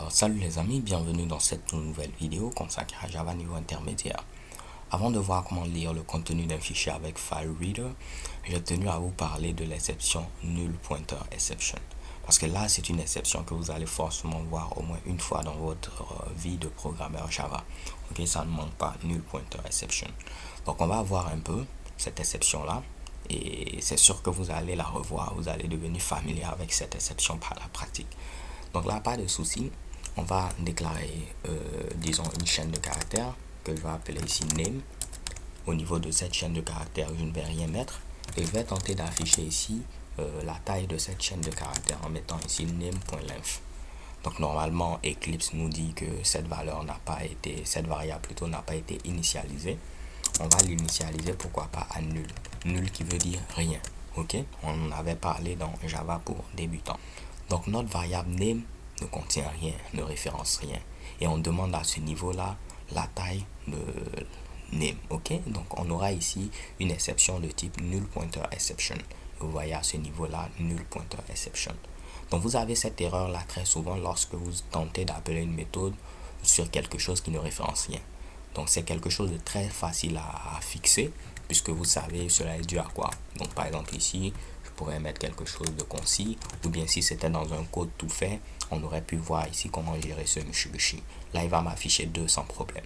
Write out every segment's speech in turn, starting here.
Salut les amis, bienvenue dans cette nouvelle vidéo consacrée à Java niveau intermédiaire. Avant de voir comment lire le contenu d'un fichier avec FileReader, j'ai tenu à vous parler de l'exception null pointer exception. Parce que là, c'est une exception que vous allez forcément voir au moins une fois dans votre vie de programmeur Java. Ok, ça ne manque pas, null pointer exception. Donc on va voir un peu cette exception-là. Et c'est sûr que vous allez la revoir, vous allez devenir familier avec cette exception par la pratique. Donc là, pas de souci, on va déclarer, disons, une chaîne de caractères que je vais appeler ici name. Au niveau de cette chaîne de caractères, je ne vais rien mettre et je vais tenter d'afficher ici la taille de cette chaîne de caractères en mettant ici name.length. Donc normalement, Eclipse nous dit que cette valeur n'a pas été, cette variable plutôt n'a pas été initialisée. On va l'initialiser, pourquoi pas à nul. Nul qui veut dire rien. Ok, on en avait parlé dans Java pour débutants. Donc notre variable name ne contient rien, ne référence rien. Et on demande à ce niveau-là la taille de name. Ok, donc on aura ici une exception de type null pointer exception. Vous voyez à ce niveau-là null pointer exception. Donc vous avez cette erreur-là très souvent lorsque vous tentez d'appeler une méthode sur quelque chose qui ne référence rien. Donc c'est quelque chose de très facile à fixer puisque vous savez cela est dû à quoi. Donc par exemple ici, je pourrais mettre quelque chose de concis, ou bien si c'était dans un code tout fait, on aurait pu voir ici comment gérer ce Mitsubishi. Là, il va m'afficher 2 sans problème.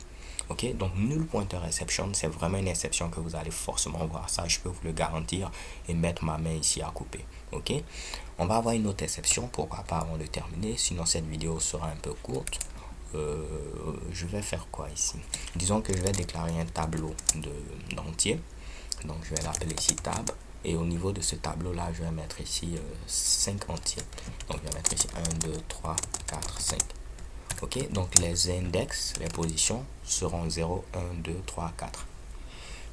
Ok, donc null pointer exception, c'est vraiment une exception que vous allez forcément voir. Ça, je peux vous le garantir et mettre ma main ici à couper. Ok, on va avoir une autre exception, pourquoi pas avant de terminer, sinon cette vidéo sera un peu courte. Je vais faire quoi ici? Disons que je vais déclarer un tableau d'entier. Donc je vais l'appeler ici tab. Et au niveau de ce tableau là, je vais mettre ici 5 entiers. Donc je vais mettre ici 1, 2, 3, 4, 5. Ok, donc les index, les positions seront 0, 1, 2, 3, 4.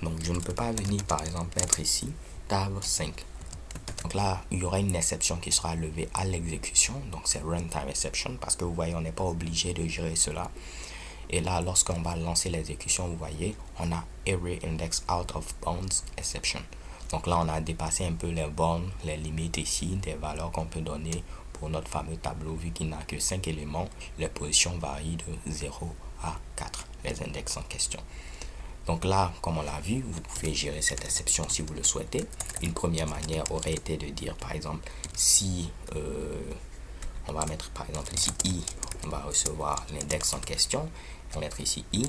Donc je ne peux pas venir par exemple mettre ici tab 5. Donc là, il y aura une exception qui sera levée à l'exécution. Donc c'est runtime exception parce que vous voyez, on n'est pas obligé de gérer cela. Et là, lorsqu'on va lancer l'exécution, vous voyez, on a array index out of bounds exception. Donc là, on a dépassé un peu les bornes, les limites ici, des valeurs qu'on peut donner pour notre fameux tableau. Vu qu'il n'a que 5 éléments, les positions varient de 0 à 4, les index en question. Donc là, comme on l'a vu, vous pouvez gérer cette exception si vous le souhaitez. Une première manière aurait été de dire, par exemple, si on va mettre par exemple ici i, on va recevoir l'index en question. On va mettre ici i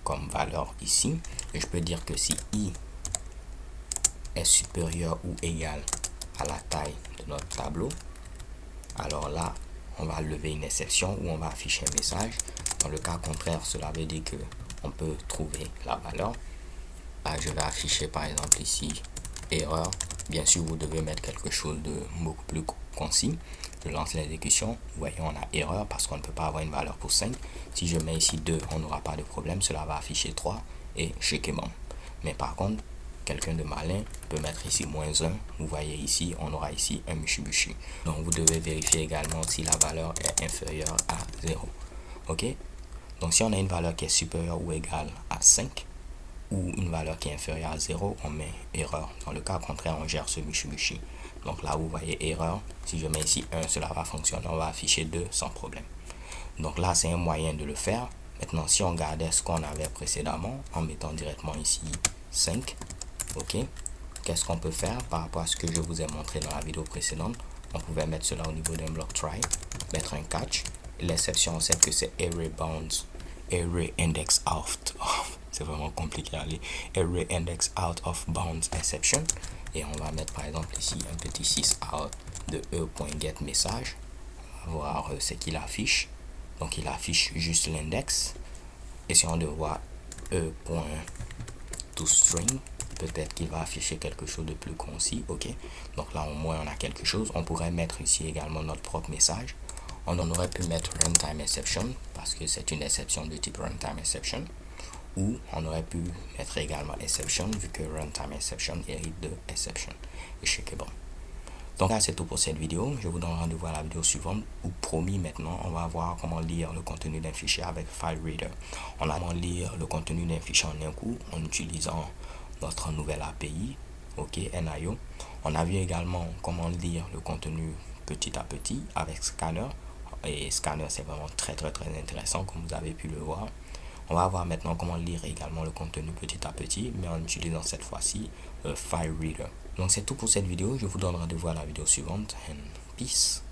comme valeur ici. Et je peux dire que si i est supérieur ou égal à la taille de notre tableau, alors là, on va lever une exception où on va afficher un message. Dans le cas contraire, cela veut dire que on peut trouver la valeur. Là, je vais afficher par exemple ici erreur. Bien sûr, vous devez mettre quelque chose de beaucoup plus concis. Je lance l'exécution. Vous voyez, on a erreur parce qu'on ne peut pas avoir une valeur pour 5. Si je mets ici 2, on n'aura pas de problème. Cela va afficher 3 et checkement. Mais par contre, quelqu'un de malin peut mettre ici -1. Vous voyez ici, on aura ici un Mitsubishi. Donc, vous devez vérifier également si la valeur est inférieure à 0. Ok? Donc, si on a une valeur qui est supérieure ou égale à 5, ou une valeur qui est inférieure à 0, on met erreur. Dans le cas contraire, on gère ce Mitsubishi. Donc là, vous voyez erreur. Si je mets ici 1, cela va fonctionner. On va afficher 2 sans problème. Donc là, c'est un moyen de le faire. Maintenant, si on gardait ce qu'on avait précédemment, en mettant directement ici 5, ok, qu'est-ce qu'on peut faire par rapport à ce que je vous ai montré dans la vidéo précédente? On pouvait mettre cela au niveau d'un bloc try, mettre un catch. L'exception, c'est que c'est array bounds, array index out. C'est vraiment compliqué à lire. Array index out of bounds exception. Et on va mettre par exemple ici un petit 6 out de e.getMessage. On va voir ce qu'il affiche. Donc il affiche juste l'index. Essayons de voir e.toString. Peut-être qu'il va afficher quelque chose de plus concis. Ok. Donc là au moins on a quelque chose. On pourrait mettre ici également notre propre message. On en aurait pu mettre runtime exception parce que c'est une exception de type runtime exception. Ou on aurait pu mettre également exception vu que runtime exception hérite de exception. Et je sais que bon. Donc là c'est tout pour cette vidéo. Je vous donne rendez-vous à la vidéo suivante où promis maintenant on va voir comment lire le contenu d'un fichier avec FileReader. On va lire le contenu d'un fichier en un coup en utilisant notre nouvelle API, ok, NIO. On a vu également comment lire le contenu petit à petit avec Scanner et Scanner, c'est vraiment très intéressant comme vous avez pu le voir. On va voir maintenant comment lire également le contenu petit à petit, mais en utilisant cette fois-ci FileReader. Donc c'est tout pour cette vidéo, je vous donne rendez-vous à la vidéo suivante, and peace.